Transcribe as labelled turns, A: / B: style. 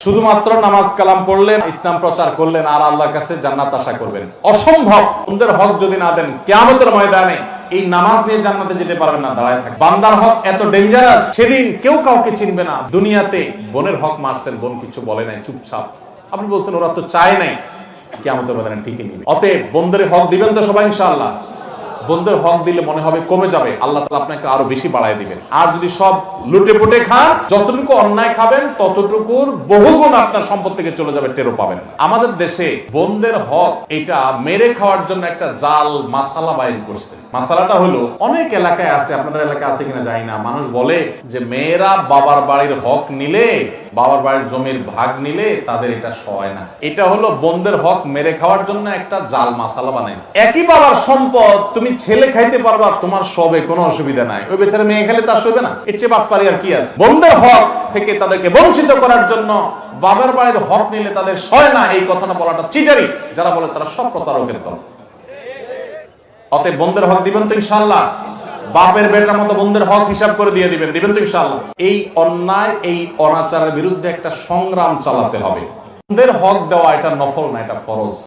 A: শুধুমাত্র নামাজ কালাম পড়লেন, ইসলাম প্রচার করলেন আর আল্লাহর কাছে জান্নাত আশা করবেন, অসম্ভব। বন্দের হক যদি না দেন, কিয়ামতের ময়দানে এই নামাজ নিয়ে জান্নাতে যেতে পারবেন না, দাঁড়ায় থাকবেন। বান্দার হক এত ডেঞ্জারাস, সেদিন কেউ কাউকে চিনবে না। দুনিয়াতে বোনের হক মারছেন, বোন কিছু বলে নাই, চুপচাপ। আপনি বলছেন ওরা তো চায় নাই, কিয়ামতের ময়দানে ঠিকই নিবে। অতএব বন্দের হক দিবেন তো সবাই ইনশাআল্লাহ। বন্ধুর হক দিলে মনে হবে কমে যাবে, আল্লাহ তাআলা আপনাকে আরো বেশি বাড়ায় দিবেন। আর যদি সব লুটে পুটে খান, যতটুকু অন্যায় খাবেন ততটুকুর বহুগুণ আপনার সম্পদ থেকে চলে যাবে, টেরও পাবেন। আমাদের দেশে বন্ধের হক এটা মেরে খাওয়ার জন্য একটা জাল মাসালা বাইর করছে। মাসালাটা হলো, অনেক এলাকায় আছে, আপনাদের এলাকায় আছে কিনা জানি না, মানুষ বলে যে মেয়েরা বাবার বাড়ির হক নিলে, বাবার বাড়ির জমির ভাগ নিলে তাদের এটা সয় না। এটা হলো বন্ধের হক মেরে খাওয়ার জন্য একটা জাল মাসালা বানাইছে। একই বাবার সম্পদ তুমি ছেলে খাইতে পারবা, তোমার সবে কোনো অসুবিধা নাই, ওই বেচারা মেয়ে খেলে তার সবে না। এর চেয়ে বাটপারি আর কি আছে? বন্ধের হক থেকে তাদেরকে বঞ্চিত করার জন্য বাবার বাড়ির হক নিলে তাদের সয় না, এই কথাটা বলাটা চিটারি। যারা বলে তারা সব প্রতারকের দল। অতএব বন্ধের হক দিবেন তো ইনশাআল্লাহ। বাপের বেটার মতো বন্ধের হক হিসাব করে দিয়ে দিবেন তো ইনশাআল্লাহ। এই অন্যায়, এই অনাচারের বিরুদ্ধে একটা সংগ্রাম চালাতে হবে। বন্ধের হক দেওয়া এটা নফল না, এটা ফরজ।